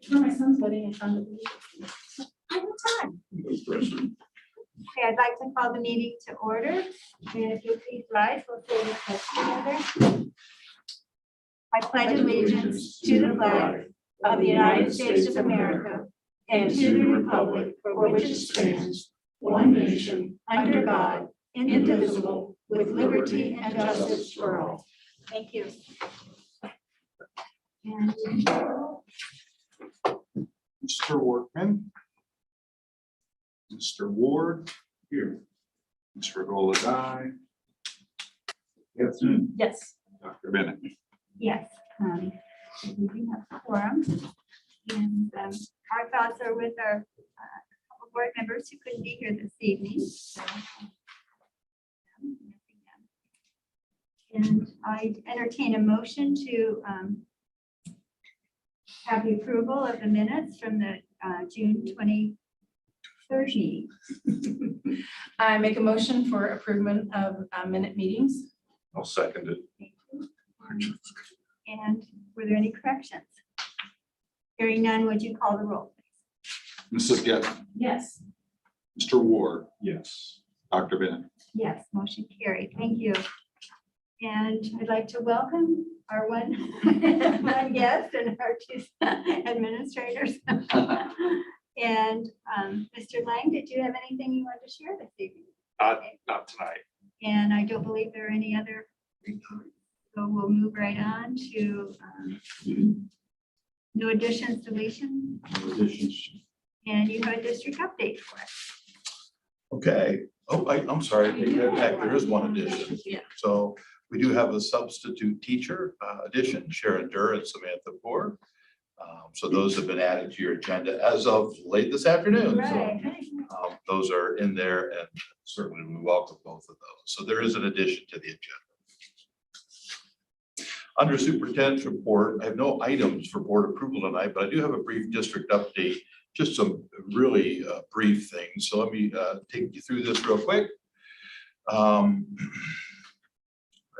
For my son's wedding, I found it. Okay, I'd like to call the meeting to order. And if you'll please rise, we'll say the pledge together. I pledge allegiance to the flag of the United States of America and to the republic for which it stands, one nation, under God, indivisible, with liberty and justice for all. Thank you. And Mr. Workman. Mr. Ward. Here. Mr. Goladai. Yes. Yes. Dr. Bennett. yes, we do have a quorum. And our thoughts are with our couple board members who couldn't be here this evening. So, and I entertain a motion to have the approval of the minutes from the June 23rd meeting. I make a motion for approval of minute meetings. I'll second it. Thank you. And were there any corrections? Hearing none, would you call the roll, please? Mrs. Getman. Yes. Mr. Ward. Yes. Dr. Bennett. Yes, motion carried. Thank you. And I'd like to welcome our one guest and our two administrators. And Mr. Lang, did you have anything you wanted to share this evening? Not tonight. And I don't believe there are any other. So we'll move right on to no additions, deletion. And you have a district update for us. Okay. Oh, I'm sorry. In fact, there is one addition. Yeah. So we do have a substitute teacher addition, Sharon Durr and Samantha Poor. So those have been added to your agenda as of late this afternoon. Right. So those are in there, and certainly we welcome both of those. So there is an addition to the agenda. Under superintendent's report, I have no items for board approval tonight, but I do have a brief district update, just some really brief things. So let me take you through this real quick.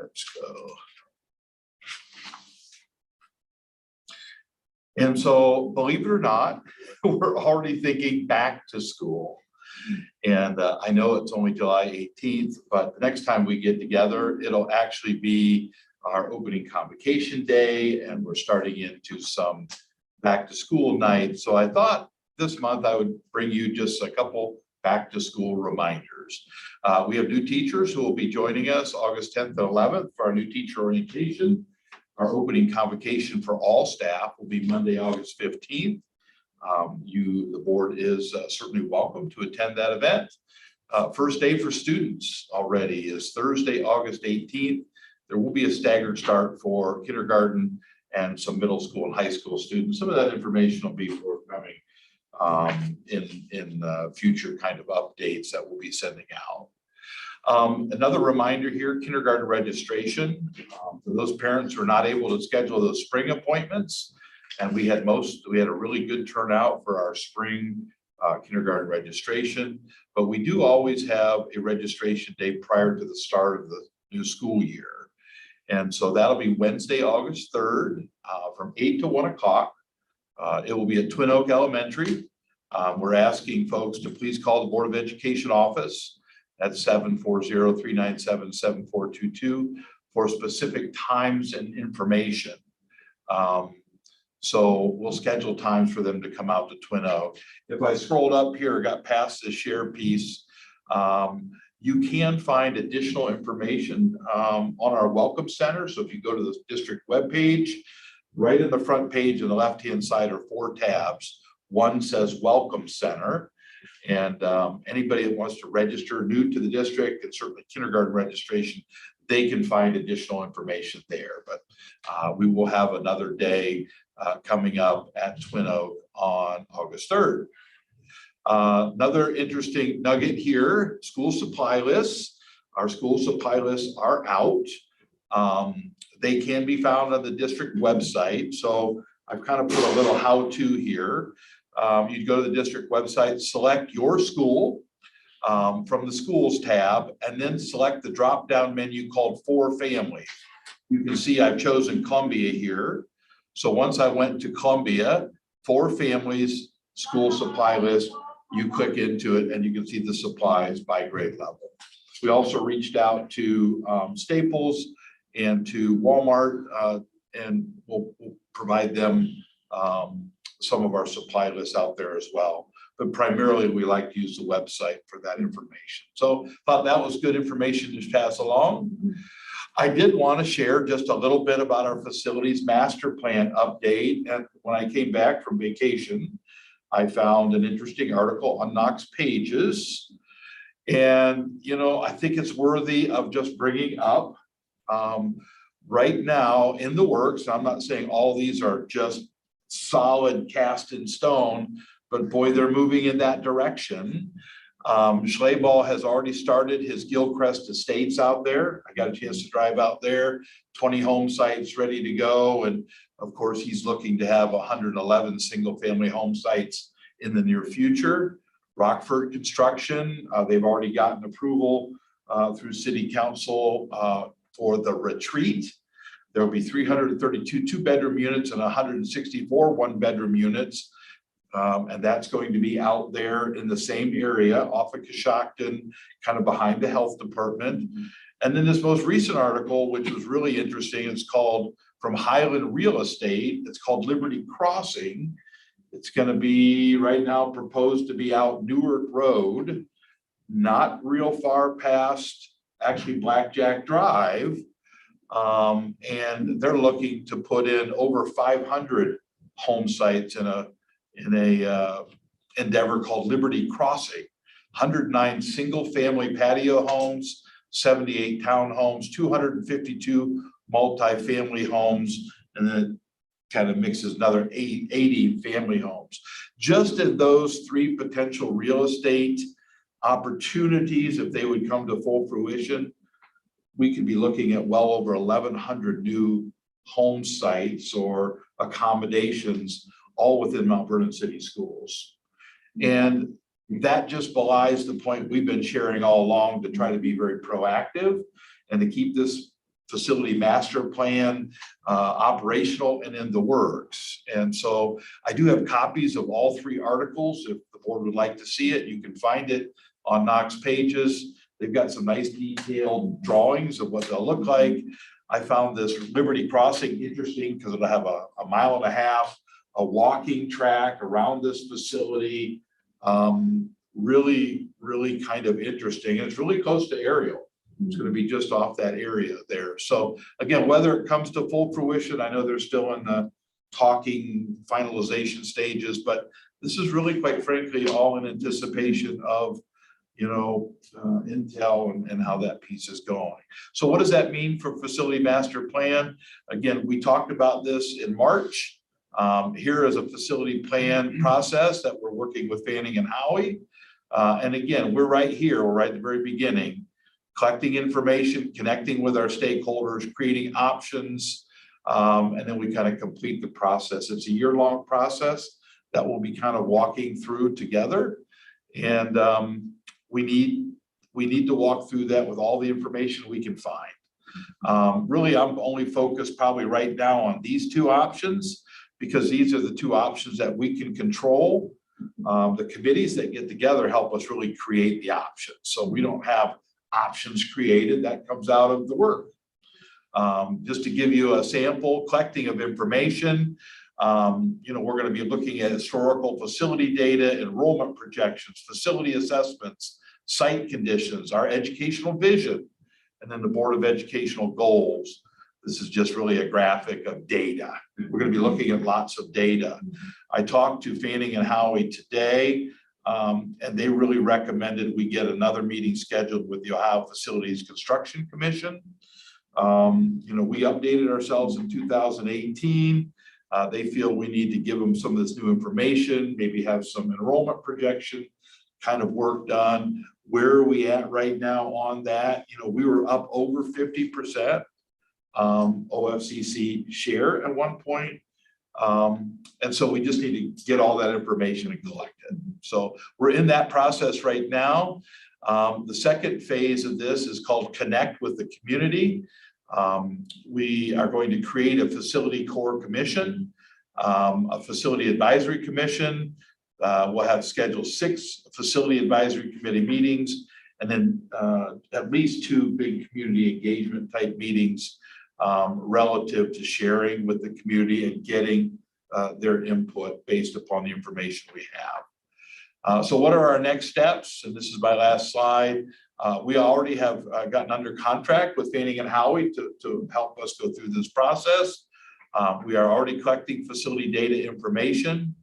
Let's go. And so, believe it or not, we're already thinking back to school. And I know it's only July 18th, but the next time we get together, it'll actually be our opening convocation day, and we're starting into some back to school nights. So I thought this month I would bring you just a couple back to school reminders. We have new teachers who will be joining us August 10th and 11th for our new teacher orientation. Our opening convocation for all staff will be Monday, August 15th. The board is certainly welcome to attend that event. First day for students already is Thursday, August 18th. There will be a staggered start for kindergarten and some middle school and high school students. Some of that information will be forthcoming in future kind of updates that we'll be sending out. Another reminder here, kindergarten registration. For those parents who are not able to schedule those spring appointments, and we had a really good turnout for our spring kindergarten registration, but we do always have a registration date prior to the start of the new school year. And so that'll be Wednesday, August 3rd from 8 to 1 o'clock. It will be at Twin Oak Elementary. We're asking folks to please call the Board of Education office at 740-397-7422 for specific times and information. So we'll schedule times for them to come out to Twin Oak. If I scrolled up here, got past the share piece, you can find additional information on our Welcome Center. So if you go to the district webpage, right in the front page on the left-hand side are 4 tabs. One says Welcome Center. And anybody that wants to register new to the district, and certainly kindergarten registration, they can find additional information there. But we will have another day coming up at Twin Oak on August 3rd. Another interesting nugget here, school supply lists. Our school supply lists are out. They can be found on the district website. So I've kind of put a little how-to here. You'd go to the district website, select your school from the schools tab, and then select the drop-down menu called For Family. You can see I've chosen Columbia here. So once I went to Columbia, for families, school supply list. You click into it and you can see the supplies by grade level. We also reached out to Staples and to Walmart, and we'll provide them some of our supply lists out there as well. But primarily, we like to use the website for that information. So thought that was good information to pass along. I did want to share just a little bit about our facilities master plan update. And when I came back from vacation, I found an interesting article on Knox Pages. And, you know, I think it's worthy of just bringing up. Right now in the works, I'm not saying all these are just solid cast in stone, but boy, they're moving in that direction. Schlaball has already started his Gilchrist Estates out there. I got a chance to drive out there, 20 home sites ready to go. And of course, he's looking to have 111 single family home sites in the near future. Rockford Construction, they've already gotten approval through City Council for the retreat. There will be 332 2-bedroom units and 164 1-bedroom units. And that's going to be out there in the same area off of Coshocton, kind of behind the health department. And then this most recent article, which was really interesting, it's called From Highland Real Estate. It's called Liberty Crossing. It's going to be right now proposed to be out Newark Road, not real far past actually Blackjack Drive. And they're looking to put in over 500 home sites in a endeavor called Liberty Crossing. 109 single family patio homes, 78 townhomes, 252 multifamily homes, and then kind of mixes another 80 family homes. Just in those 3 potential real estate opportunities, if they would come to full fruition, we could be looking at well over 1,100 new home sites or accommodations, all within Mount Vernon City Schools. And that just belies the point we've been sharing all along to try to be very proactive and to keep this facility master plan operational and in the works. And so I do have copies of all 3 articles. If the board would like to see it, you can find it on Knox Pages. They've got some nice detailed drawings of what they'll look like. I found this Liberty Crossing interesting because it'll have a 1.5 miles, a walking track around this facility. Really, really kind of interesting. And it's really close to Ariel. It's going to be just off that area there. So again, whether it comes to full fruition, I know they're still in the talking finalization stages, but this is really, quite frankly, all in anticipation of, you know, Intel and how that piece is going. So what does that mean for facility master plan? Again, we talked about this in March. Here is a facility plan process that we're working with Fanning and Howie. And again, we're right here, we're right at the very beginning, collecting information, connecting with our stakeholders, creating options, and then we kind of complete the process. It's a year-long process that we'll be kind of walking through together. And we need to walk through that with all the information we can find. Really, I'm only focused probably right now on these 2 options because these are the 2 options that we can control. The committees that get together help us really create the options. So we don't have options created, that comes out of the work. Just to give you a sample, collecting of information, you know, we're going to be looking at historical facility data, enrollment projections, facility assessments, site conditions, our educational vision, and then the Board of Educational Goals. This is just really a graphic of data. We're going to be looking at lots of data. I talked to Fanning and Howie today, and they really recommended we get another meeting scheduled with the Ohio Facilities Construction Commission. You know, we updated ourselves in 2018. They feel we need to give them some of this new information, maybe have some enrollment projection kind of work done. Where are we at right now on that? You know, we were up over 50% OFCC share at one point. And so we just need to get all that information and collect it. So we're in that process right now. The second phase of this is called Connect with the Community. We are going to create a facility core commission A facility advisory commission. We'll have scheduled 6 facility advisory committee meetings, and then at least 2 big community engagement type meetings relative to sharing with the community and getting their input based upon the information we have. So what are our next steps? And this is my last slide. We already have gotten under contract with Fanning and Howie to help us go through this process. We are already collecting facility data information.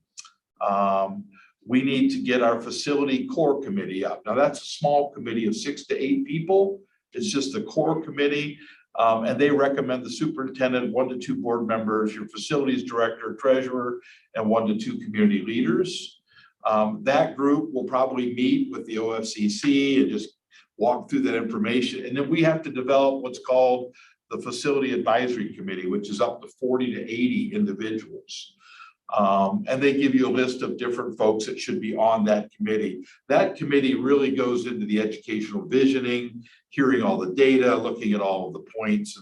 We need to get our facility core committee up. Now that's a small committee of 6 to 8 people. It's just the core committee. And they recommend the superintendent, 1 to 2 board members, your facilities director, treasurer, and 1 to 2 community leaders. That group will probably meet with the OFCC and just walk through that information. And then we have to develop what's called the facility advisory committee, which is up to 40 to 80 individuals. And they give you a list of different folks that should be on that committee. That committee really goes into the educational visioning, hearing all the data, looking at all of the points,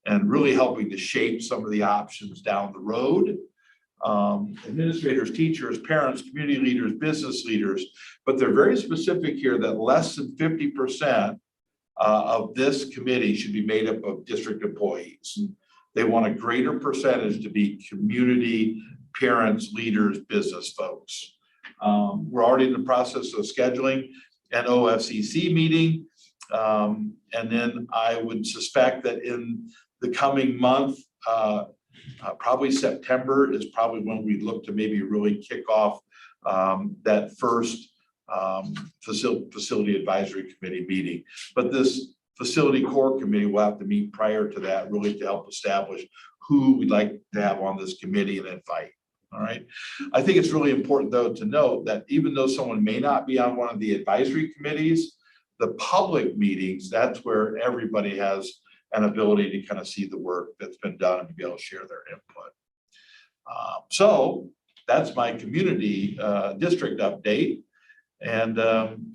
and really helping to shape some of the options down the road. Administrators, teachers, parents, community leaders, business leaders, but they're very specific here that less than 50% of this committee should be made up of district employees. They want a greater percentage to be community, parents, leaders, business folks. We're already in the process of scheduling an OFCC meeting. And then I would suspect that in the coming month, probably September is probably when we look to maybe really kick off that first facility advisory committee meeting. But this facility core committee will have to meet prior to that, really to help establish who we'd like to have on this committee and invite. All right. I think it's really important, though, to note that even though someone may not be on one of the advisory committees, the public meetings, that's where everybody has an ability to kind of see the work that's been done and to be able to share their input. So that's my community district update. And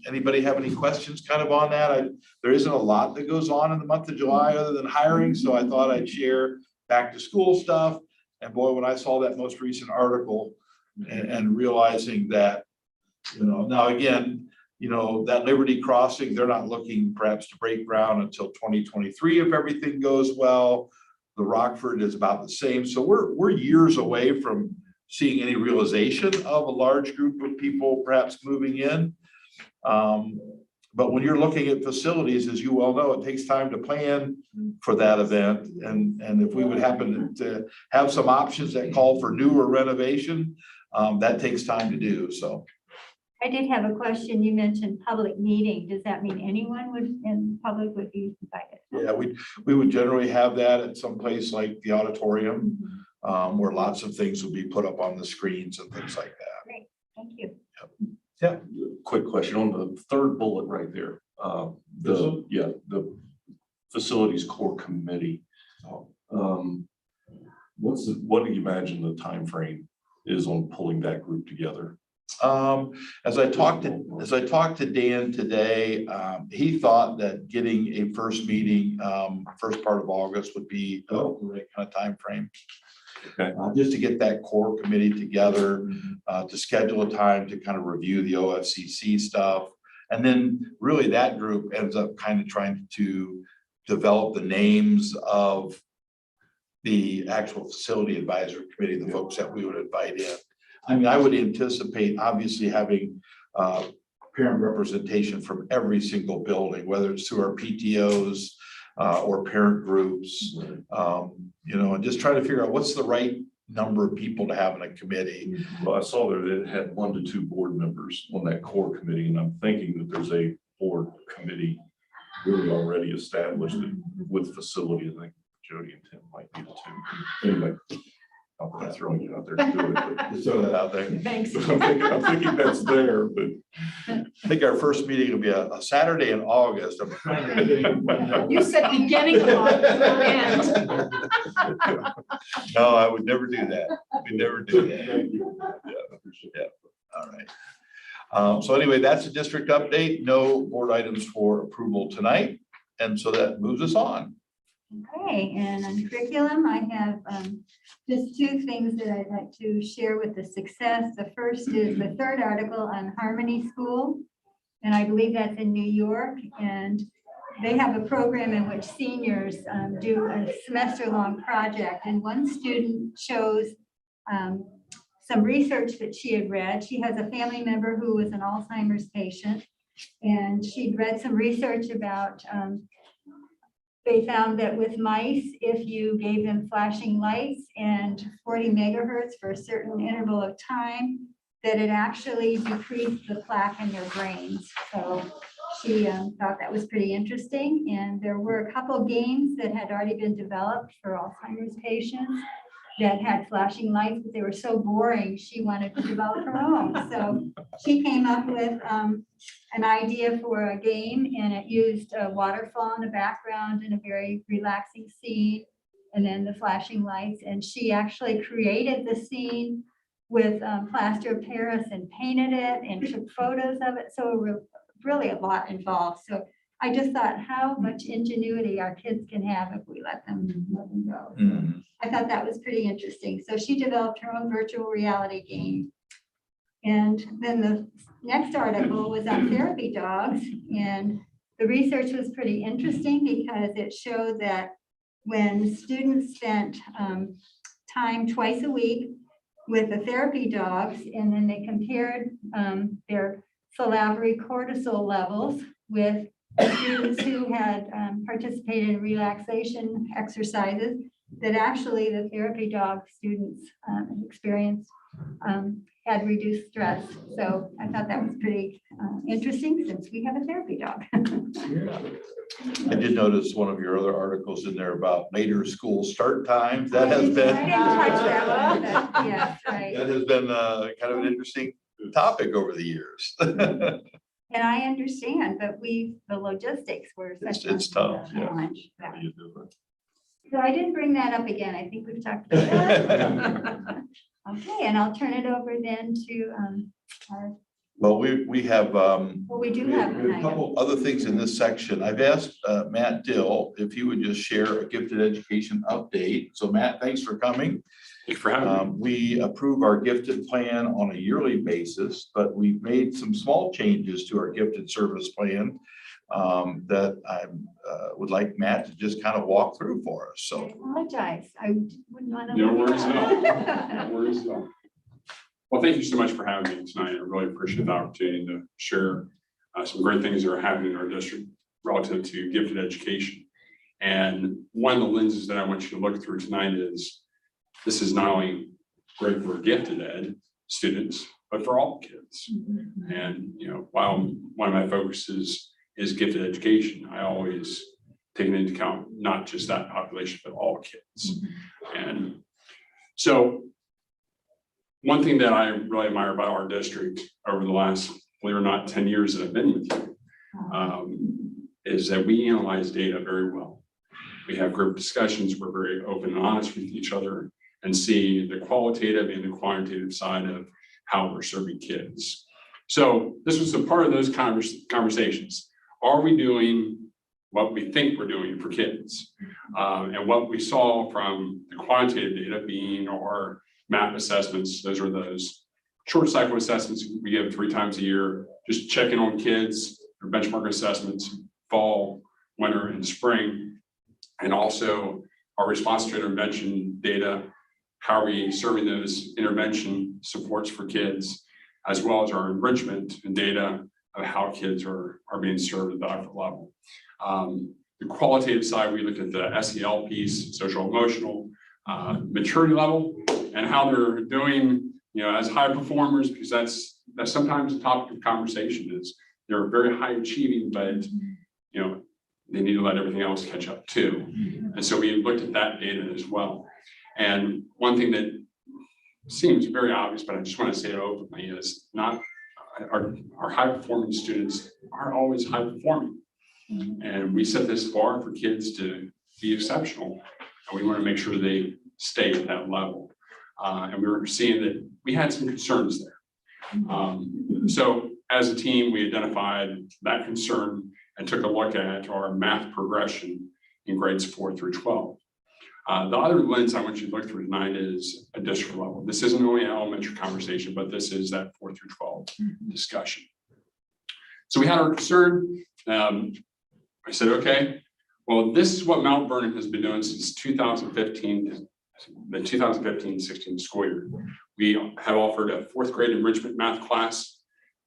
anybody have any questions kind of on that? There isn't a lot that goes on in the month of July other than hiring. So I thought I'd share back to school stuff. And boy, when I saw that most recent article and realizing that, now again, that Liberty Crossing, they're not looking perhaps to break ground until 2023 if everything goes well. The Rockford is about the same. So we're years away from seeing any realization of a large group of people perhaps moving in. But when you're looking at facilities, as you well know, it takes time to plan for that event. And if we would happen to have some options that call for new or renovation, that takes time to do. So I did have a question. You mentioned public meeting. Does that mean anyone in public would be invited? yeah, we would generally have that at some place like the auditorium, where lots of things would be put up on the screens and things like that. Great, thank you. Yeah. Quick question on the third bullet right there. The facilities core committee. What do you imagine the time frame is on pulling that group together? As I talked to Dan today, he thought that getting a first meeting, first part of August would be the right kind of time frame. Okay. Just to get that core committee together, to schedule a time to kind of review the OFCC stuff. And then really that group ends up kind of trying to develop the names of the actual facility advisory committee, the folks that we would invite in. I mean, I would anticipate obviously having parent representation from every single building, whether it's through our PTOs or parent groups, and just try to figure out what's the right number of people to have in a committee. Well, I saw that it had 1 to 2 board members on that core committee, and I'm thinking that there's a board committee really already established with facility. I think Jody and Tim might be the 2. Anyway, I'm throwing it out there to do it, but Just throw that out there. Thanks. I'm thinking that's there, but I think our first meeting will be a Saturday in August. You said beginning of August, not end. No, I would never do that. We never do that. Yeah. All right. So anyway, that's a district update. No board items for approval tonight. And so that moves us on. Okay. Okay, and on curriculum, I have just two things that I'd like to share with the success. The first is the third article on Harmony School, and I believe that's in New York. And they have a program in which seniors do a semester-long project, and one student chose some research that she had read. She has a family member who was an Alzheimer's patient, and she'd read some research about they found that with mice, if you gave them flashing lights and 40 megahertz for a certain interval of time, that it actually decreased the plaque in their brains. So she thought that was pretty interesting. And there were a couple games that had already been developed for Alzheimer's patients that had flashing lights, but they were so boring, she wanted to develop her own. So she came up with an idea for a game, and it used a waterfall in the background and a very relaxing scene, and then the flashing lights. And she actually created the scene with plaster of Paris and painted it and took photos of it. So really a lot involved. So I just thought how much ingenuity our kids can have if we let them go. Mhm. I thought that was pretty interesting. So she developed her own virtual reality game. And then the next article was on therapy dogs. And the research was pretty interesting because it showed that when students spent time twice a week with the therapy dogs, and then they compared their salivary cortisol levels with students who had participated in relaxation exercises, that actually the therapy dog students experienced had reduced stress. So I thought that was pretty interesting since we have a therapy dog. I did notice one of your other articles in there about later school start times. That has I didn't been, touch that one, but yes, right. that has been kind of an interesting topic over the years. And I understand, but the logistics were such It's a tough, yeah. challenge. How do you do it? So I didn't bring that up again. I think we've talked about that. Okay, and I'll turn it over then to our, Well, we have, well, we do have a an item. couple other things in this section. I've asked Matt Dill if he would just share a gifted education update. So Matt, thanks for coming. Thank you for having me. We approve our gifted plan on a yearly basis, but we've made some small changes to our gifted service plan that I would like Matt to just kind of walk through for us. I So apologize. I wouldn't want to. No worries at all. No worries at all. Well, thank you so much for having me tonight. I really appreciate the opportunity to share some great things that are happening in our district relative to gifted education. And one of the lenses that I want you to look through tonight is this is not only great for gifted ed students, but for all kids. And, you know, while one of my focuses is gifted education, I always take into account not just that population, but all kids. And so one thing that I really admire about our district over the last, believe it or not, 10 years that I've been with you, is that we analyze data very well. We have group discussions. We're very open and honest with each other and see the qualitative and the quantitative side of how we're serving kids. So this was a part of those conversations. Are we doing what we think we're doing for kids? And what we saw from the quantitative data being our MAP assessments, those are those short cycle assessments we give 3 times a year, just checking on kids, their benchmark assessments, fall, winter, and spring. And also our response to intervention data, how are we serving those intervention supports for kids, as well as our enrichment and data of how kids are being served at the upper level. The qualitative side, we looked at the SEL piece, social emotional maturity level, and how they're doing, you know, as high performers, because that's sometimes the topic of conversation is they're very high achieving, but you know, they need to let everything else catch up too. And so we looked at that data as well. And one thing that seems very obvious, but I just want to say it openly, is not our high performing students aren't always high performing. And we set this bar for kids to be exceptional, and we want to make sure they stay at that level. And we were seeing that we had some concerns there. So as a team, we identified that concern and took a look at our math progression in grades 4 through 12. The other lens I want you to look through tonight is a district level. This isn't only an elementary conversation, but this is that 4 through 12 discussion. So we had our concern. I said, okay, well, this is what Mount Vernon has been doing since 2015, the 2015-16 school year. We have offered a 4th grade enrichment math class,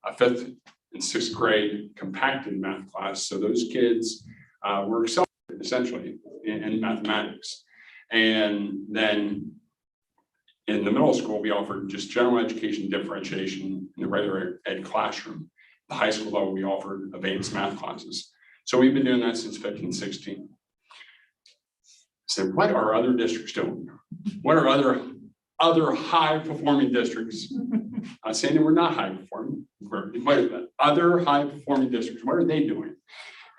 a 5th and 6th grade compacted math class. So those kids were accelerated essentially in mathematics. And then in the middle school, we offered just general education differentiation in the regular ed classroom. The high school level, we offered advanced math classes. So we've been doing that since 15-16. So what are other districts doing? What are other high performing districts? I'm saying that we're not high performing. Other high performing districts, what are they doing?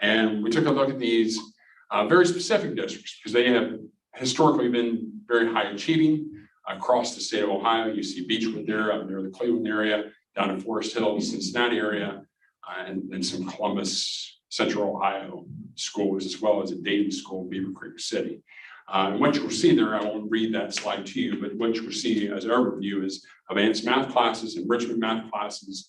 And we took a look at these very specific districts because they have historically been very high achieving across the state of Ohio. You see Beechwood there, up near the Cleveland area, down in Forest Hill, Cincinnati area, and some Columbus, Central Ohio schools, as well as a Dayton school, Beaver Creek City. And what you'll see there, I won't read that slide to you, but what you'll see as an overview is advanced math classes, enrichment math classes,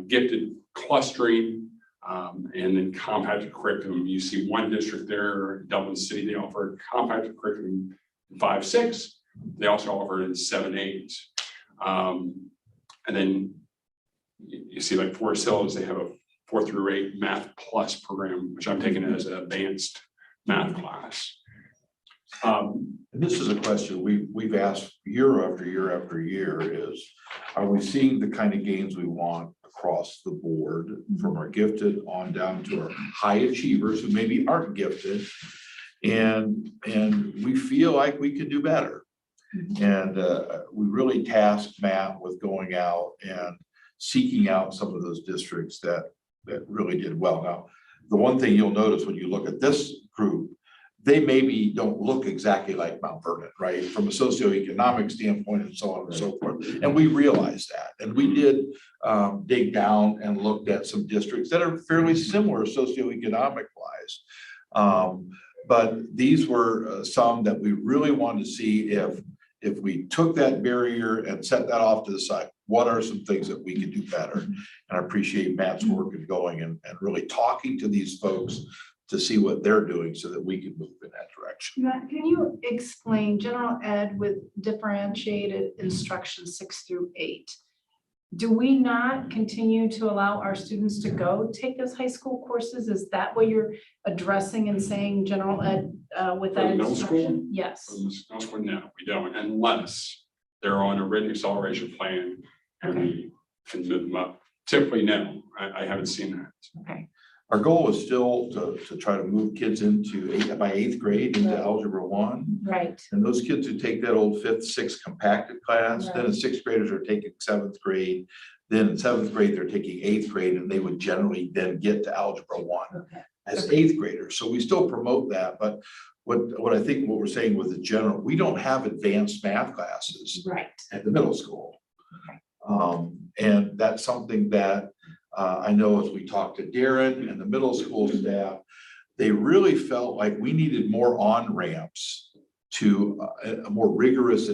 gifted clustering, and then compacted curriculum. You see one district there, Dublin City, they offer compacted curriculum in 5-6. They also offer it in 7-8. And then you see like Forest Hills, they have a 4 through 8 math plus program, which I'm taking as an advanced math class. And this is a question we've asked year after year after year is, are we seeing the kind of gains we want across the board from our gifted on down to our high achievers who maybe aren't gifted? And we feel like we could do better. And we really tasked Matt with going out and seeking out some of those districts that really did well. Now, the one thing you'll notice when you look at this group, they maybe don't look exactly like Mount Vernon, right? From a socioeconomic standpoint and so on and so forth. And we realized that. And we did dig down and looked at some districts that are fairly similar socioeconomic wise. But these were some that we really wanted to see if we took that barrier and set that off to the side, what are some things that we could do better? And I appreciate Matt's work in going and really talking to these folks to see what they're doing so that we can move in that direction. Matt, can you explain general ed with differentiated instruction 6 through 8? Do we not continue to allow our students to go take those high school courses? Is that what you're addressing and saying general ed with that middle school? instruction? Yes. No, we don't, unless they're on a written acceleration plan and we can move them up. Typically, no, I haven't seen that. Okay. Our goal is still to try to move kids by 8th grade into Algebra 1. Right. And those kids who take that old 5th, 6th compacted class, then in 6th graders are taking 7th grade. Then in 7th grade, they're taking 8th grade, and they would generally then get to Algebra 1 as 8th graders. So we still promote that. But what I think what we're saying with the general, we don't have advanced math classes at the middle school. And that's something that I know as we talked to Darren and the middle school staff, they really felt like we needed more on-ramps to a more rigorous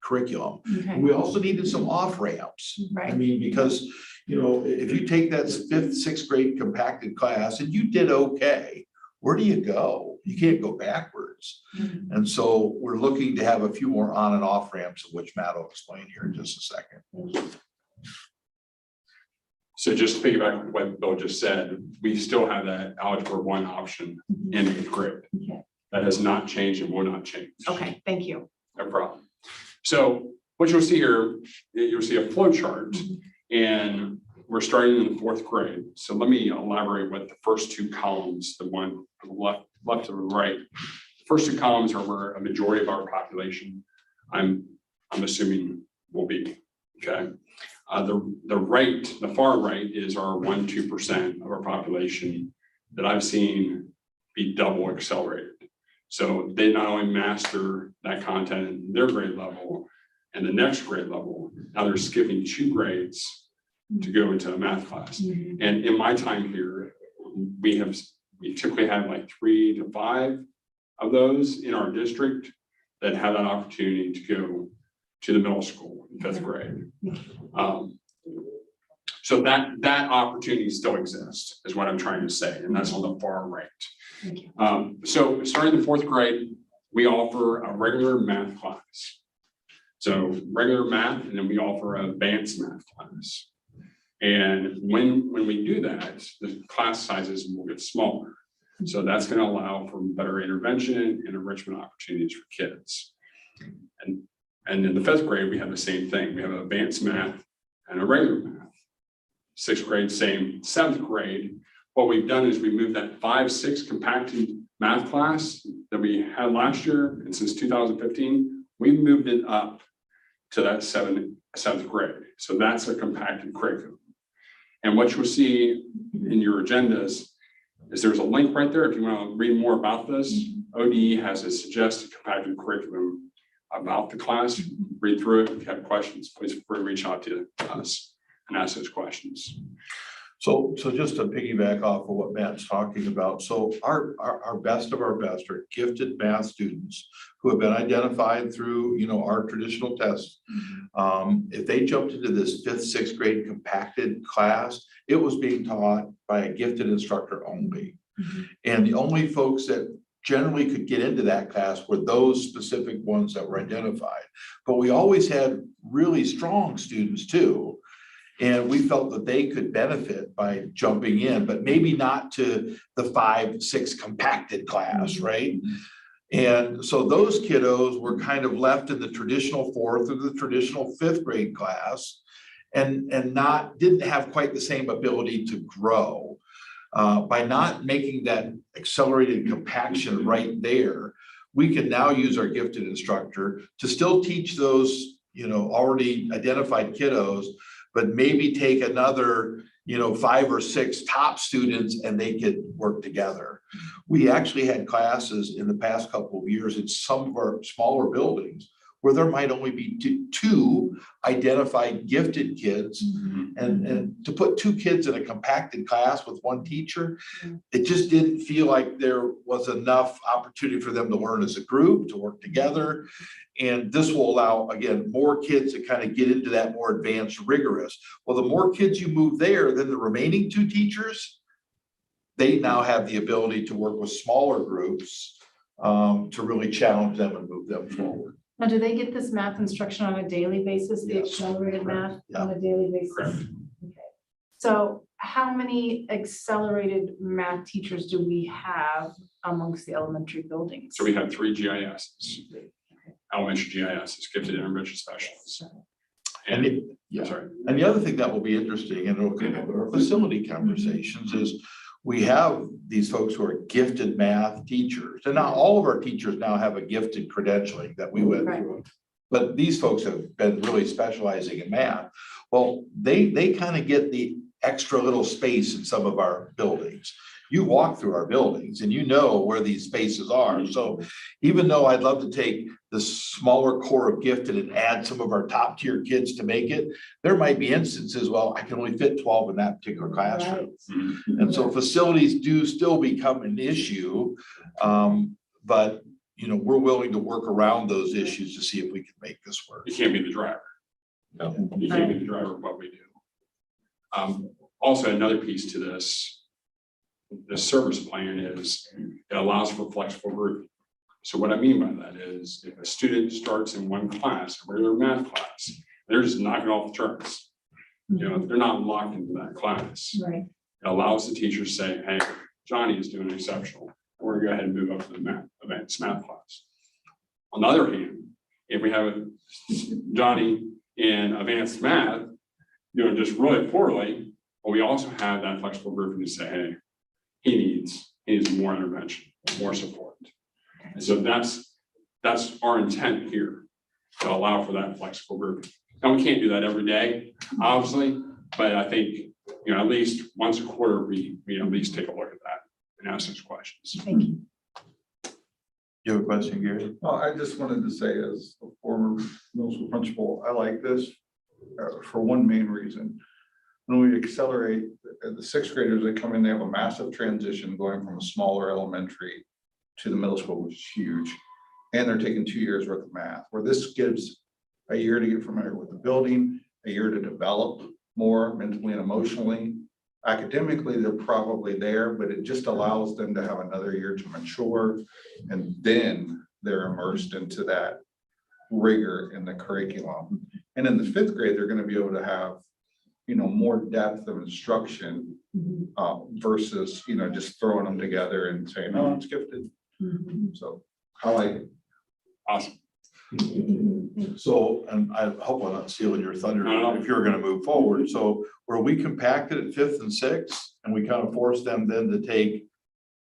curriculum. We also needed some off-ramps. I mean, because, you know, if you take that 5th, 6th grade compacted class and you did okay, where do you go? You can't go backwards. And so we're looking to have a few more on and off ramps, of which Matt will explain here in just a second. So just to piggyback on what Bill just said, we still have that Algebra 1 option in 8th grade. That has not changed and will not change. Okay, thank you. No problem. So what you'll see here, you'll see a flow chart, and we're starting in the 4th grade. So let me elaborate what the first 2 columns, the one from the left to the right. The first 2 columns are where a majority of our population, I'm assuming, will be. Okay. The far right is our 1-2% of our population that I've seen be double accelerated. So they not only master that content in their grade level and the next grade level, now they're skipping 2 grades to go into a math class. And in my time here, we typically have like 3 to 5 of those in our district that have that opportunity to go to the middle school in 5th grade. So that opportunity still exists, is what I'm trying to say, and that's on the far right. Thank you. So starting in 4th grade, we offer a regular math class. So regular math, and then we offer an advanced math class. And when we do that, the class sizes will get smaller. So that's going to allow for better intervention and enrichment opportunities for kids. And in the 5th grade, we have the same thing. We have advanced math and a regular math. 6th grade, same. 7th grade, what we've done is we moved that 5-6 compacted math class that we had last year, and since 2015, we moved it up to that 7th grade. So that's a compacted curriculum. And what you'll see in your agendas is there's a link right there. If you want to read more about this, ODE has a suggested compacted curriculum about the class. Read through it. If you have questions, please feel free to reach out to us and ask those questions. So just to piggyback off of what Matt's talking about, so our best of our best are gifted math students who have been identified through, our traditional tests. If they jumped into this 5th, 6th grade compacted class, it was being taught by a gifted instructor only. And the only folks that generally could get into that class were those specific ones that were identified. But we always had really strong students too. And we felt that they could benefit by jumping in, but maybe not to the 5-6 compacted class, right? And so those kiddos were kind of left in the traditional 4th or the traditional 5th grade class and didn't have quite the same ability to grow. By not making that accelerated compaction right there, we can now use our gifted instructor to still teach those, already identified kiddos, but maybe take another, 5 or 6 top students and they could work together. We actually had classes in the past couple of years in some of our smaller buildings where there might only be two identified gifted kids. And to put 2 kids in a compacted class with 1 teacher, it just didn't feel like there was enough opportunity for them to learn as a group, to work together. And this will allow, again, more kids to kind of get into that more advanced rigorous. Well, the more kids you move there, then the remaining 2 teachers, they now have the ability to work with smaller groups to really challenge them and move them forward. Now, do they get this math instruction on a daily basis, the Yes. accelerated math Yeah. on a daily basis? Correct. Okay. So how many accelerated math teachers do we have amongst the elementary buildings? So we have 3 GISs, elementary GISs, gifted intervention specialists. And Sorry. And the other thing that will be interesting, and it'll come up in our facility conversations, is we have these folks who are gifted math teachers. And not all of our teachers now have a gifted credentialing that we went through. But these folks have been really specializing in math. Well, they kind of get the extra little space in some of our buildings. You walk through our buildings and you know where these spaces are. So even though I'd love to take the smaller core of gifted and add some of our top tier kids to make it, there might be instances, well, I can only fit 12 in that particular classroom. And so facilities do still become an issue, but we're willing to work around those issues to see if we can make this work. You can't be the driver. No. You can't be the driver of what we do. Also, another piece to this service plan is it allows for flexible grouping. So what I mean by that is if a student starts in one class, a regular math class, they're just knocking off the charts. They're not locked into that class. Right. It allows the teacher to say, hey, Johnny is doing exceptional. We're going to go ahead and move up to the advanced math class. On the other hand, if we have Johnny in advanced math doing just really poorly, but we also have that flexible grouping to say, hey, he needs more intervention, more support. And so that's our intent here, to allow for that flexible grouping. Now, we can't do that every day, obviously, but I think, at least once a quarter, we at least take a look at that and ask those questions. Thank you. You have a question, Gary? Well, I just wanted to say, as a former middle school principal, I like this for one main reason. When we accelerate the 6th graders that come in, they have a massive transition going from a smaller elementary to the middle school, which is huge. And they're taking 2 years worth of math, where this gives a year to get familiar with the building, a year to develop more mentally and emotionally. Academically, they're probably there, but it just allows them to have another year to mature. And then they're immersed into that rigor in the curriculum. And in the 5th grade, they're going to be able to have, more depth of instruction versus, just throwing them together and saying, oh, it's gifted. So I like it. Awesome. So, and I hope I'm not stealing your thunder No. if you're gonna move forward. So were we compacted at 5th and 6th? And we kind of forced them then to take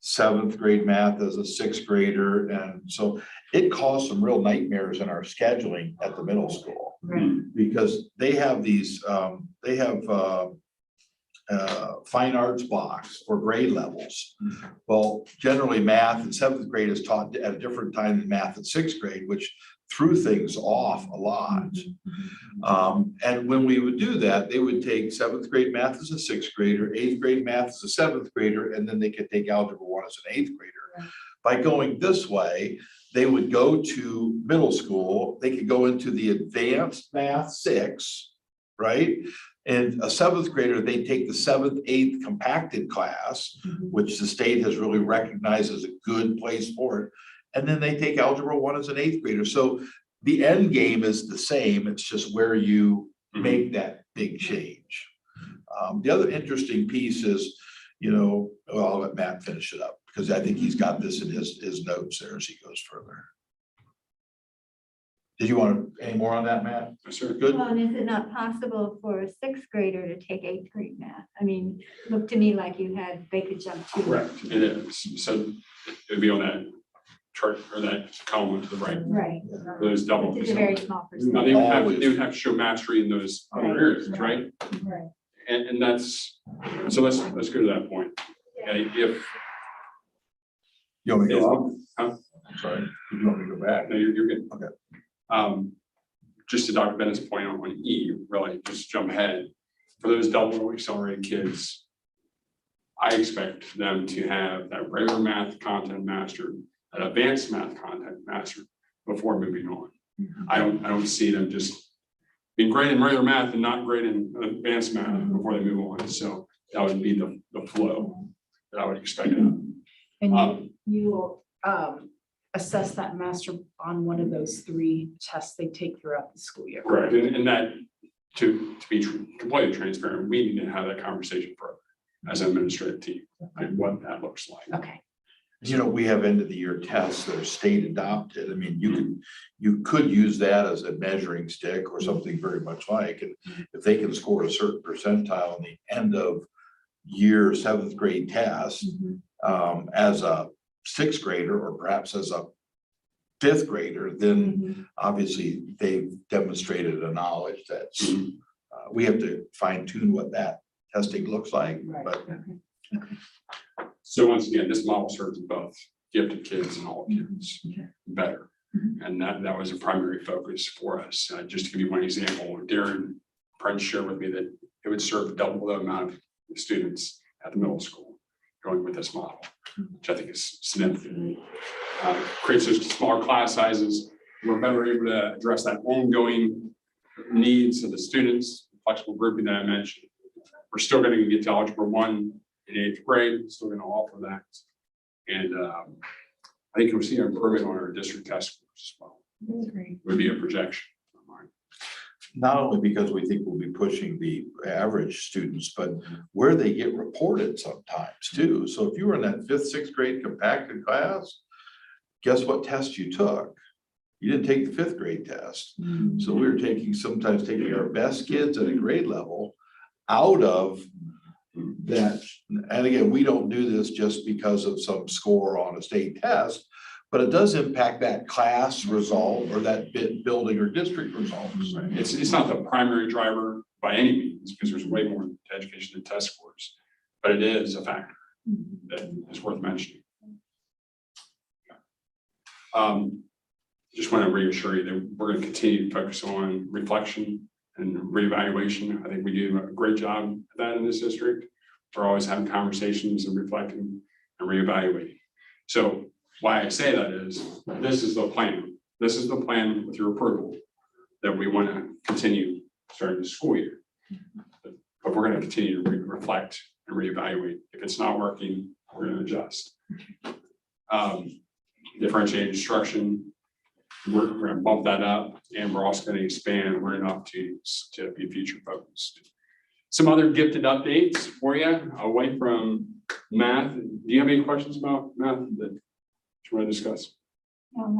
7th grade math as a 6th grader. And so it caused some real nightmares in our scheduling at the middle school. Because they have these, fine arts blocks for grade levels. Well, generally math in 7th grade is taught at a different time than math in 6th grade, which threw things off a lot. And when we would do that, they would take 7th grade math as a 6th grader, 8th grade math as a 7th grader, and then they could take algebra 1 as an 8th grader. By going this way, they would go to middle school, they could go into the advanced math 6, right? And a 7th grader, they take the 7th, 8th compacted class, which the state has really recognized as a good place for it. And then they take algebra 1 as an 8th grader. So the end game is the same. It's just where you make that big change. The other interesting piece is, well, I'll let Matt finish it up because I think he's got this in his notes there as he goes further. Did you want any more on that, Matt? Yes, sir. Good. Well, and is it not possible for a 6th grader to take 8th grade math? I mean, looked to me like they could jump to. Correct, it is. So it would be on that chart or that column to the right. Right. For those double. Which is a very small percentage. Now, they would have to show mastery in those other areas, right? Right. And that's, so let's go to that point. Okay, if, You want me to go up? Huh? I'm sorry. You want me to go back? no, you're good. Okay. Just to Dr. Bennett's point on E, really, just jump ahead. For those double accelerated kids, I expect them to have that regular math content mastered, that advanced math content mastered before moving on. I don't see them just being great in regular math and not great in advanced math before they move on. So that would be the flow that I would expect. And you will assess that master on one of those 3 tests they take throughout the school year. Correct, and that, to be completely transparent, we need to have that conversation further as an administrative team, like what that looks like. Okay. We have end of the year tests that are state adopted. I mean, you could use that as a measuring stick or something very much like, and if they can score a certain percentile in the end of year 7th grade test, as a 6th grader or perhaps as a 5th grader, then obviously they've demonstrated a knowledge that's, we have to fine tune what that testing looks like, but. So once again, this model serves both gifted kids and all kids better. And that was a primary focus for us. Just to give you one example, Darren Prince shared with me that it would serve double the amount of students at the middle school going with this model, which I think is significant. Creates those smaller class sizes. We're better able to address that ongoing needs of the students, flexible grouping that I mentioned. We're still going to get to algebra 1 in 8th grade, still going to offer that. And I think we'll see an improvement on our district test scores as well. Would be a projection. Not only because we think we'll be pushing the average students, but where they get reported sometimes too. So if you were in that 5th, 6th grade compacted class, guess what test you took? You didn't take the 5th grade test. So we were sometimes taking our best kids at a grade level out of that. And again, we don't do this just because of some score on a state test, but it does impact that class result or that building or district results. It's not the primary driver by any means, because there's way more to education than test scores, but it is a factor that is worth mentioning. Just want to reassure you that we're going to continue to focus on reflection and reevaluation. I think we do a great job at that in this district. We're always having conversations and reflecting and reevaluating. So why I say that is, this is the plan. This is the plan with your approval that we want to continue starting the school year. But we're going to continue to reflect and reevaluate. If it's not working, we're going to adjust. Differentiated instruction, we're going to bump that up, and we're also going to expand learning opportunities to be future focused. Some other gifted updates for you away from math. Do you have any questions about math that you want to discuss?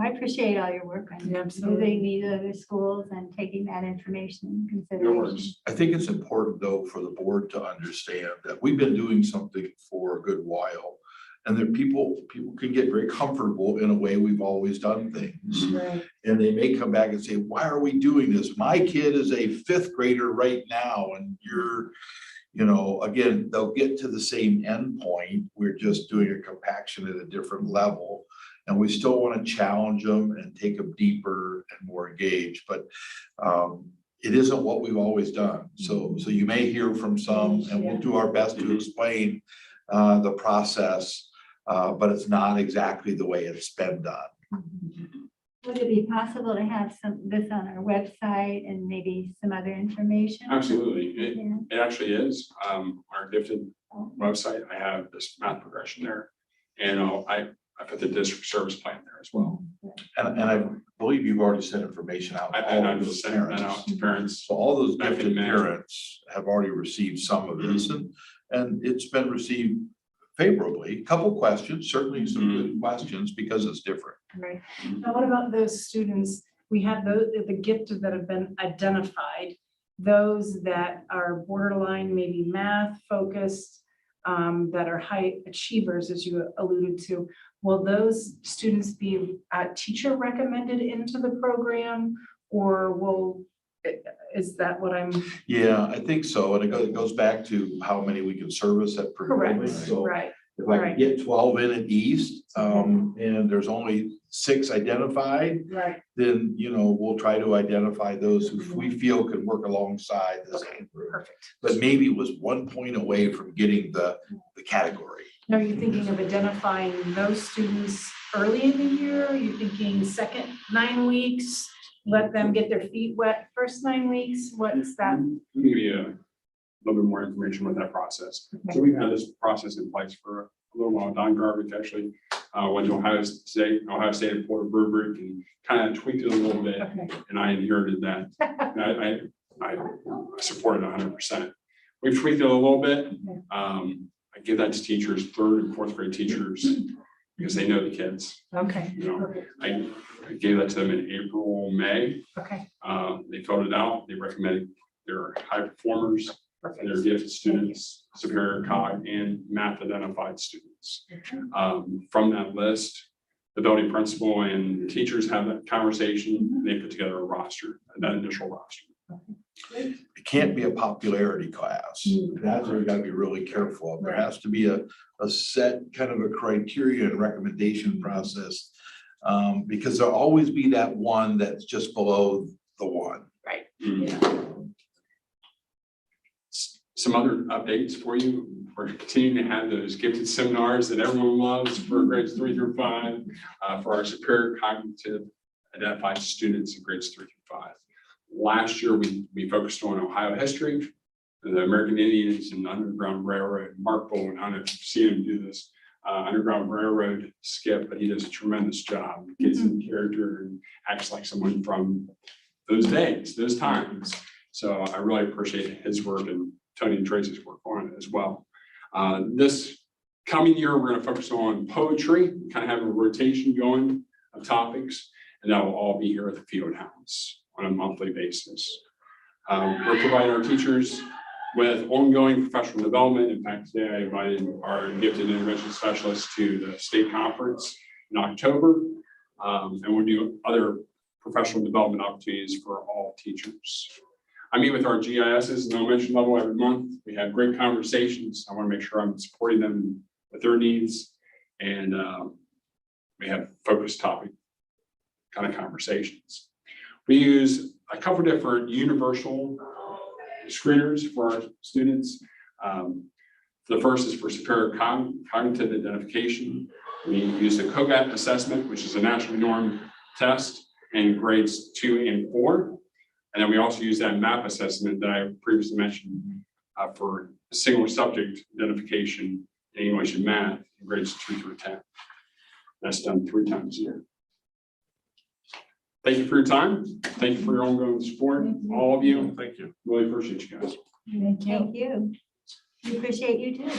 I appreciate all your work on Yeah, absolutely. moving these other schools and taking that information in No consideration. worries. I think it's important, though, for the board to understand that we've been doing something for a good while. And that people can get very comfortable in a way we've always done things. Right. And they may come back and say, why are we doing this? My kid is a 5th grader right now, and you're, again, they'll get to the same endpoint. We're just doing a compaction at a different level. And we still want to challenge them and take them deeper and more engaged, but it isn't what we've always done. So you may hear from some, and we'll do our best to explain the process, but it's not exactly the way it's been done. Would it be possible to have this on our website and maybe some other information? Absolutely. Yeah. It actually is. Our gifted website, I have this math progression there. And I put the district service plan there as well. And I believe you've already sent information out. to all I'm those just sending that parents. out to parents. So all those Math gifted and math. parents have already received some of this, and it's been received favorably. A couple questions, certainly some good questions, because it's different. Right. Now, what about those students? We have the gifted that have been identified, those that are borderline, maybe math focused, that are high achievers, as you alluded to. Will those students be teacher recommended into the program, or is that what I'm? Yeah, I think so. And it goes back to how many we can service at per building. Correct, So right. if I can right. get 12 in at East, and there's only 6 identified, Right. then, we'll try to identify those who we feel can work alongside this Okay, group. perfect. But maybe it was 1 point away from getting the category. Now, are you thinking of identifying those students early in the year? Are you thinking second 9 weeks? Let them get their feet wet first 9 weeks? What's that? Let me give you a little bit more information with that process. Okay. So we've had this process in place for a little while. Don Garvik actually went to Ohio State and Porter rubric and kind of tweaked it a little bit, Okay. and I inherited that. And I support it 100%. We've tweaked it a little bit. I give that to teachers, 3rd and 4th grade teachers, because they know the kids. Okay. I gave that to them in April, May. Okay. They filled it out. They recommended their high performers, Perfect. their gifted students, superior cog, and math identified students. From that list, the building principal and teachers have that conversation. They put together a roster, that initial roster. It can't be a popularity class. That's where we gotta be really careful of. There has to be a set kind of a criteria and recommendation process. Because there'll always be that one that's just below the one. Right. Some other updates for you. We're continuing to have those gifted seminars that everyone loves for grades 3 through 5, for our superior cognitive identified students in grades 3 through 5. Last year, we focused on Ohio history, the American Indians and the Underground Railroad. Mark Bowen, I don't know if you've seen him do this Underground Railroad skip, but he does a tremendous job. Gets in character and acts like someone from those days, those times. So I really appreciate his work and Tony and Tracy's work on it as well. This coming year, we're going to focus on poetry, kind of have a rotation going of topics, and that will all be here at the field house on a monthly basis. We're providing our teachers with ongoing professional development. In fact, today I invited our gifted intervention specialists to the state conference in October, and we'll do other professional development opportunities for all teachers. I meet with our GISs and elementary level every month. We have great conversations. I want to make sure I'm supporting them with their needs, and we have focused topic kind of conversations. We use a couple different universal screeners for our students. The first is for superior cognitive identification. We use the COGAT assessment, which is a national norm test, in grades 2 and 4. And then we also use that MAP assessment that I previously mentioned for single subject identification in English and math in grades 2 through 10. That's done 3 times a year. Thank you for your time. Thank you for your ongoing support, all of you. Thank you. Really appreciate you guys. Thank you. Thank you. We appreciate you too.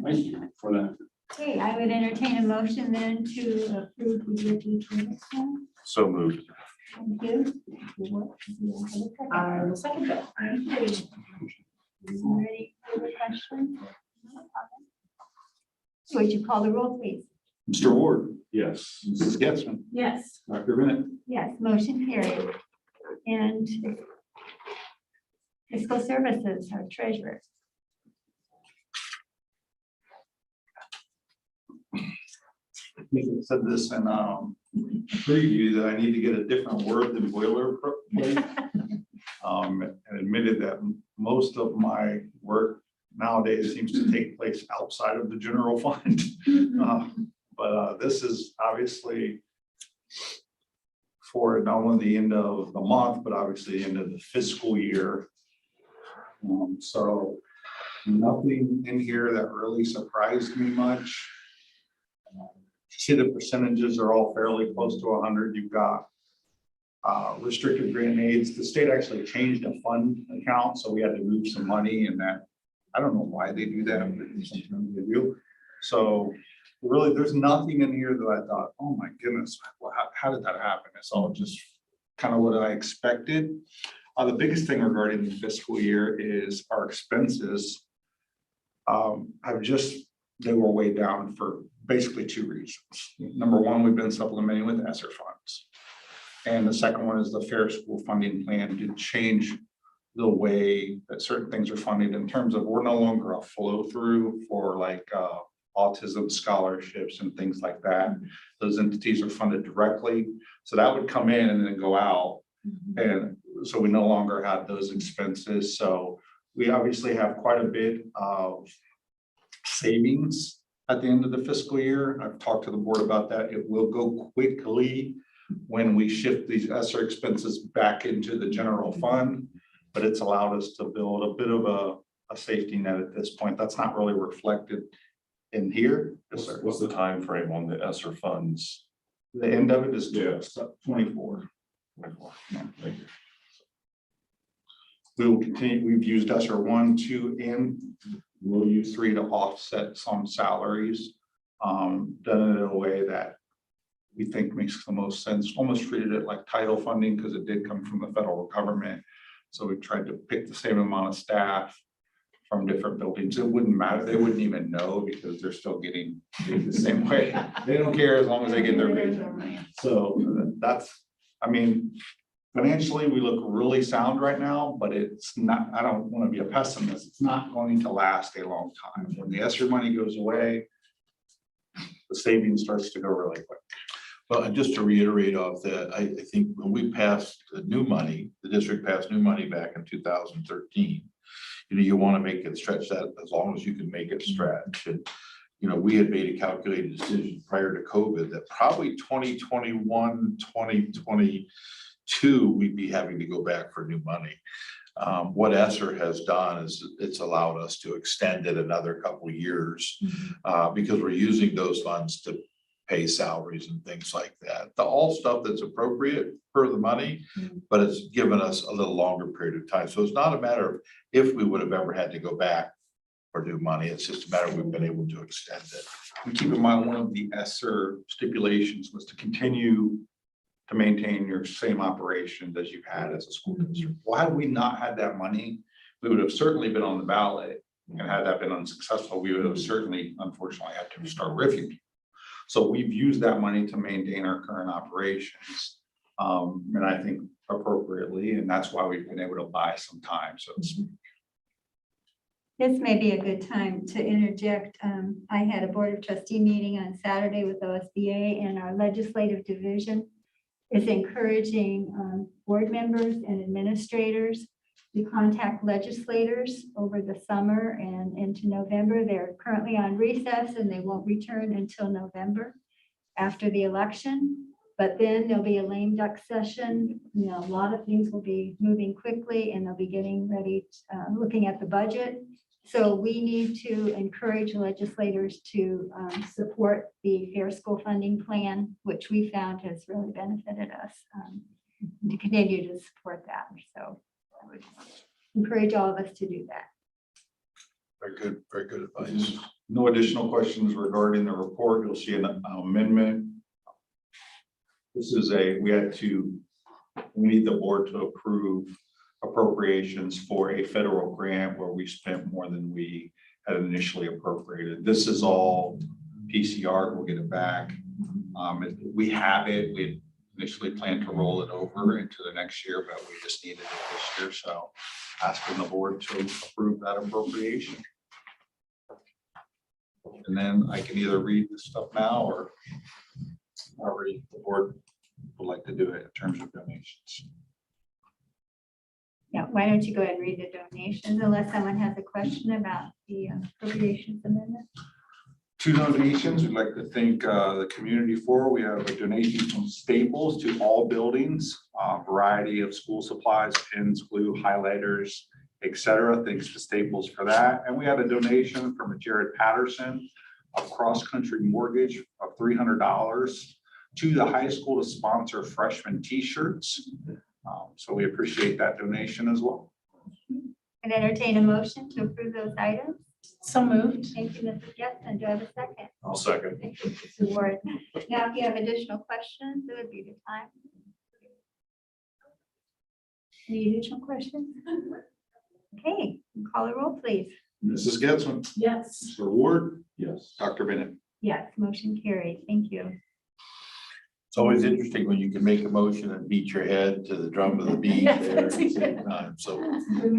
Thank you for that. Okay, I would entertain a motion then to approve the resolution. So moved. Thank you. I will second that. Thank you. Ready for the question? Would you call the roll, please? Mr. Ward, Yes. Mrs. Getzmann, Yes. Dr. Bennett, Yes, motion carried. And fiscal services, our treasurer. I think it said this in preview that I need to get a different word than boilerplate. And admitted that most of my work nowadays seems to take place outside of the general fund. But this is obviously for not only the end of the month, but obviously the end of the fiscal year. So nothing in here that really surprised me much. See, the percentages are all fairly close to 100. You've got restricted grant aids. The state actually changed a fund account, so we had to move some money, and that, I don't know why they do that, but sometimes they do. So really, there's nothing in here that I thought, oh my goodness, well, how did that happen? It's all just kind of what I expected. The biggest thing regarding the fiscal year is our expenses they were way down for basically 2 reasons. Number one, we've been supplementing with ESSER funds. And the second one is the Fair School Funding Plan did change the way that certain things are funded in terms of we're no longer a flow through for like autism scholarships and things like that. Those entities are funded directly. So that would come in and then go out. And so we no longer had those expenses. So we obviously have quite a bit of savings at the end of the fiscal year. I've talked to the board about that. It will go quickly when we shift these ESSER expenses back into the general fund, but it's allowed us to build a bit of a safety net at this point. That's not really reflected in here. Yes, sir. What's the time frame on the ESSER funds? The end of it is Yeah. 24. Thank you. We will continue, we've used ESSER 1, 2, and we'll use 3 to offset some salaries. Done it in a way that we think makes the most sense, almost treated it like title funding because it did come from the federal government. So we tried to pick the same amount of staff from different buildings. It wouldn't matter. They wouldn't even know because they're still getting paid the same way. They don't care as long as they get their paycheck. So that's, I mean, financially, we look really sound right now, but it's not, I don't want to be a pessimist. It's not going to last a long time. When the ESSER money goes away, the savings starts to go really quick. Well, and just to reiterate off that, I think when we passed the new money, the district passed new money back in 2013. You want to make it stretch that as long as you can make it stretch. And, we had made a calculated decision prior to COVID that probably 2021, 2022, we'd be having to go back for new money. What ESSER has done is it's allowed us to extend it another couple of years because we're using those funds to pay salaries and things like that. All stuff that's appropriate for the money, but it's given us a little longer period of time. So it's not a matter of if we would have ever had to go back for new money. It's just a matter of we've been able to extend it. And keep in mind, one of the ESSER stipulations was to continue to maintain your same operations as you've had as a school district. Well, had we not had that money, we would have certainly been on the ballot. And had that been unsuccessful, we would have certainly, unfortunately, had to start riffing. So we've used that money to maintain our current operations. And I think appropriately, and that's why we've been able to buy some time. So it's This may be a good time to interject. I had a Board of Trustee meeting on Saturday with OSBA, and our legislative division is encouraging board members and administrators We contact legislators over the summer and into November. They're currently on recess and they won't return until November after the election. But then there'll be a lame duck session. You know, a lot of things will be moving quickly and they'll be getting ready, looking at the budget. So we need to encourage legislators to support the Fair School Funding Plan, which we found has really benefited us, to continue to support that. So I would encourage all of us to do that. Very good advice. No additional questions regarding the report. You'll see an amendment. This is we need the board to approve appropriations for a federal grant where we spent more than we had initially appropriated. This is all PCR. We'll get it back. We have it. We initially planned to roll it over into the next year, but we just needed it this year. So asking the board to approve that appropriation. And then I can either read the stuff now or however the board would like to do it in terms of donations. Yeah, why don't you go ahead and read the donations unless someone has a question about the appropriations amendment? Two donations we'd like to thank the community for. We have a donation from Staples to all buildings, a variety of school supplies, pens, glue, highlighters, etc. Thanks to Staples for that. And we had a donation from Jared Patterson of Cross Country Mortgage of $300 to the high school to sponsor freshman t-shirts. So we appreciate that donation as well. And entertain a motion to approve those items. So moved. Thank you, Mrs. Getson. Do I have a second? I'll second. Thank you, Mrs. Ward. Now, if you have additional questions, it would be the time. Any additional questions? Okay, call the roll, please. Mrs. Getzmann, Yes. Mr. Ward, Yes. Dr. Bennett. Yes, motion carried. Thank you. It's always interesting when you can make a motion and beat your head to the drum of the beat there at the same time. So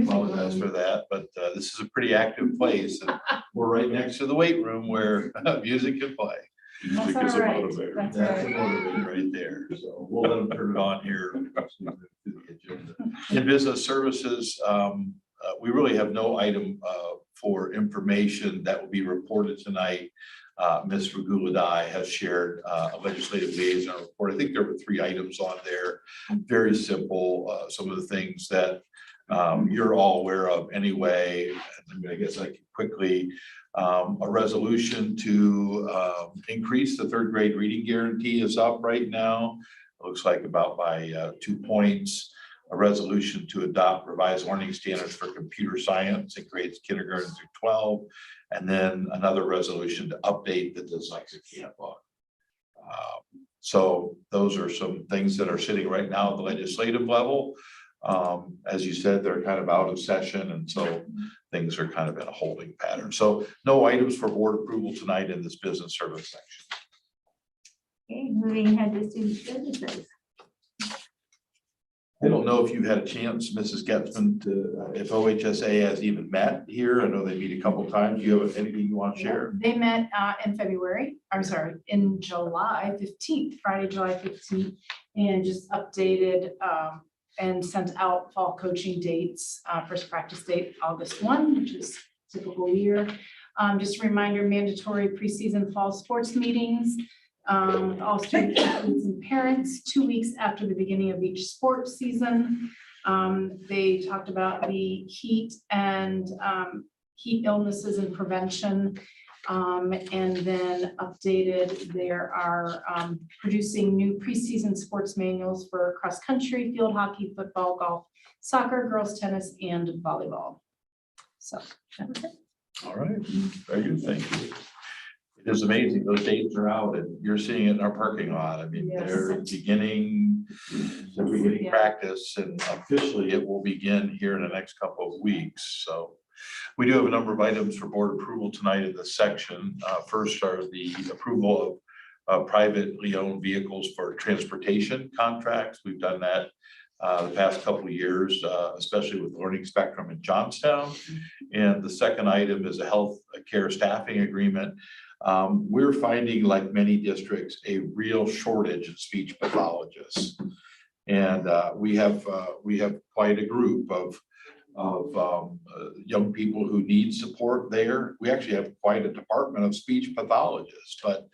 apologize for that, but this is a pretty active place. And we're right next to the weight room where music can play. Music That's is a all right. motivator. That's That's a right. motivator right there. So we'll let them turn it on here. In business services, we really have no item for information that will be reported tonight. Ms. Raguladai has shared a legislative liaison report. I think there were 3 items on there. Very simple. Some of the things that you're all aware of anyway. And I guess I can quickly, a resolution to increase the 3rd grade reading guarantee is up right now. It looks like about by 2 points. A resolution to adopt revised learning standards for computer science in grades kindergarten through 12. And then another resolution to update the dyslexia handbook. So those are some things that are sitting right now at the legislative level. As you said, they're kind of out of session, and so things are kind of in a holding pattern. So no items for board approval tonight in this business service section. Okay, moving ahead to student services. I don't know if you had a chance, Mrs. Getzmann, to, if OHSA has even met here. I know they meet a couple times. Do you have anything you want to share? They met in February, I'm sorry, in July 15th, Friday, July 15th, and just updated and sent out fall coaching dates. First practice date, August 1, which is typical year. Just a reminder, mandatory preseason fall sports meetings. With all students, athletes, and parents 2 weeks after the beginning of each sports season. They talked about the heat and heat illnesses and prevention. And then updated, there are producing new preseason sports manuals for cross country, field hockey, football, golf, soccer, girls tennis, and volleyball. So that's it. All right, very good, thank you. It is amazing, those dates are out and you're seeing it in our parking lot. I mean, Yes. they're beginning Yeah. practice, and officially it will begin here in the next couple of weeks. So we do have a number of items for board approval tonight in this section. First are the approval of privately owned vehicles for transportation contracts. We've done that the past couple of years, especially with Learning Spectrum in Johnstown. And the second item is a health care staffing agreement. We're finding, like many districts, a real shortage of speech pathologists. And we have quite a group of young people who need support there. We actually have quite a department of speech pathologists, but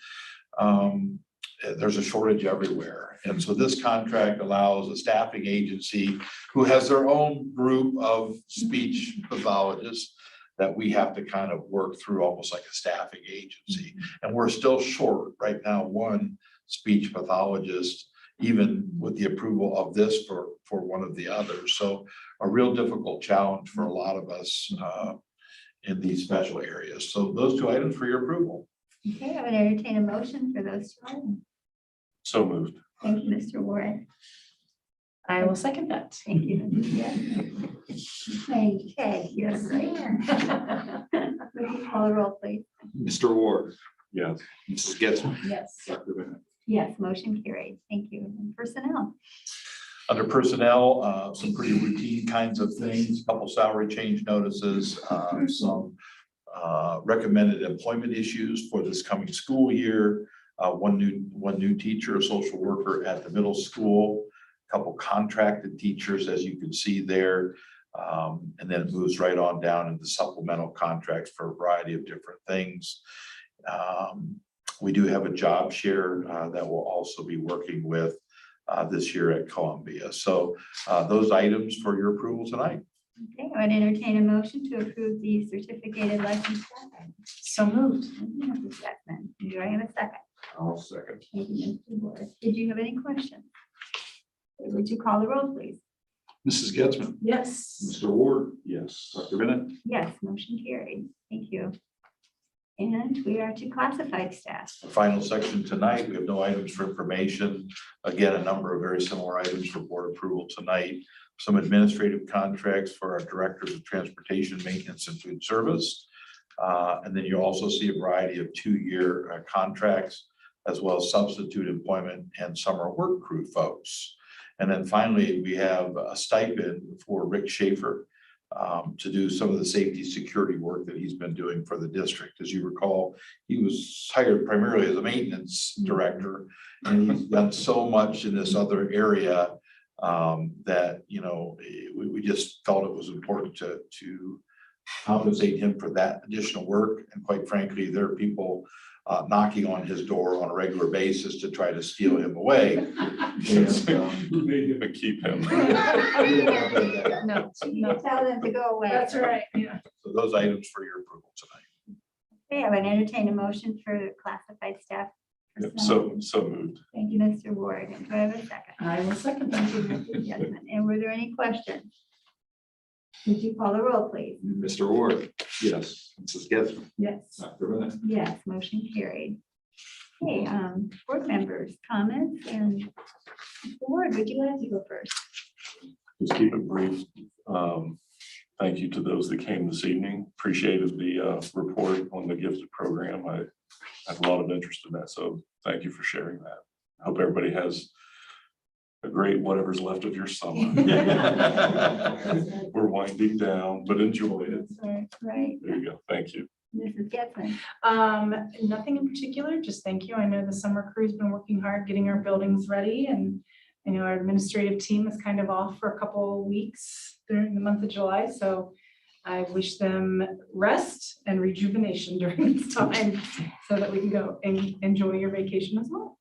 there's a shortage everywhere. And so this contract allows a staffing agency who has their own group of speech pathologists that we have to kind of work through almost like a staffing agency. And we're still short right now, one speech pathologist, even with the approval of this for one of the others. So a real difficult challenge for a lot of us in these special areas. So those two items for your approval. Okay, I would entertain a motion for those two items. So moved. Thank you, Mr. Ward. I will second that. Thank you, Mrs. Yes. Okay, yes, right. Would you call the roll, please? Mr. Ward, Yes. Mrs. Getzmann, Yes. Dr. Bennett. Yes, motion carried. Thank you. And personnel. Under personnel, some pretty routine kinds of things, couple salary change notices, some recommended employment issues for this coming school year. One new teacher, a social worker at the middle school, couple contracted teachers, as you can see there. And then it moves right on down into supplemental contracts for a variety of different things. We do have a job share that we'll also be working with this year at Columbia. So those items for your approval tonight. Okay, I would entertain a motion to approve the certificated license. staff. So moved. Thank you, Mrs. Jackman. Do I have a second? I'll second. Thank you, Mr. Ward. Did you have any questions? Would you call the roll, please? Mrs. Getzmann, Yes. Mr. Ward, Yes. Dr. Bennett. Yes, motion carried. Thank you. And we are to classified staff. The final section tonight, we have no items for information. Again, a number of very similar items for board approval tonight. Some administrative contracts for our directors of transportation, maintenance, and food service. And then you also see a variety of two-year contracts, as well as substitute employment and summer work crew folks. And then finally, we have a stipend for Rick Schaefer to do some of the safety security work that he's been doing for the district. As you recall, he was hired primarily as a maintenance director, and he's done so much in this other area that, you know, we just felt it was important to compensate him for that additional work. And quite frankly, there are people knocking on his door on a regular basis to try to steal him away. And, We made him and keep him. No, You no, can tell them to go away. that's right, yeah. so those items for your approval tonight. Okay, I would entertain a motion for classified staff. So moved. Thank you, Mr. Ward. And do I have a second? I will second Thank you, that. Mrs. Jessamine. And were there any questions? Would you call the roll, please? Mr. Ward, yes. Mrs. Getzmann, Yes. Dr. Bennett. Yes, motion carried. Okay, board members, comments, and Mr. Ward, would you like to go first? Just keep it brief. Thank you to those that came this evening. Appreciated the report on the gifted program. I have a lot of interest in that, so thank you for sharing that. Hope everybody has a great whatever's left of your summer. We're winding down, but enjoy it. Sorry, right, There you go. Thank you. Mrs. Getzmann. Nothing in particular, just thank you. I know the summer crew's been working hard getting our buildings ready, and I know our administrative team is kind of off for a couple of weeks during the month of July, so I wish them rest and rejuvenation during this time so that we can go and enjoy your vacation as well.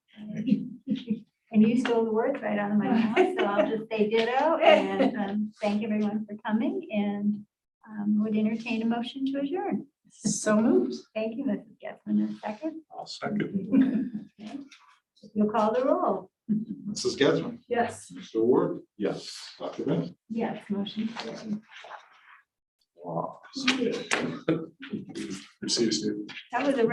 And you stole the words right out of my mouth, so I'll just say ditto and thank everyone for coming and would entertain a motion to adjourn. So moved. Thank you, Mrs. Getzmann. A second. I'll second. You'll call the roll. Mrs. Getzmann, Yes. Mr. Ward, Yes. Dr. Bennett. Yes, motion carried. Wow. See you soon. That was a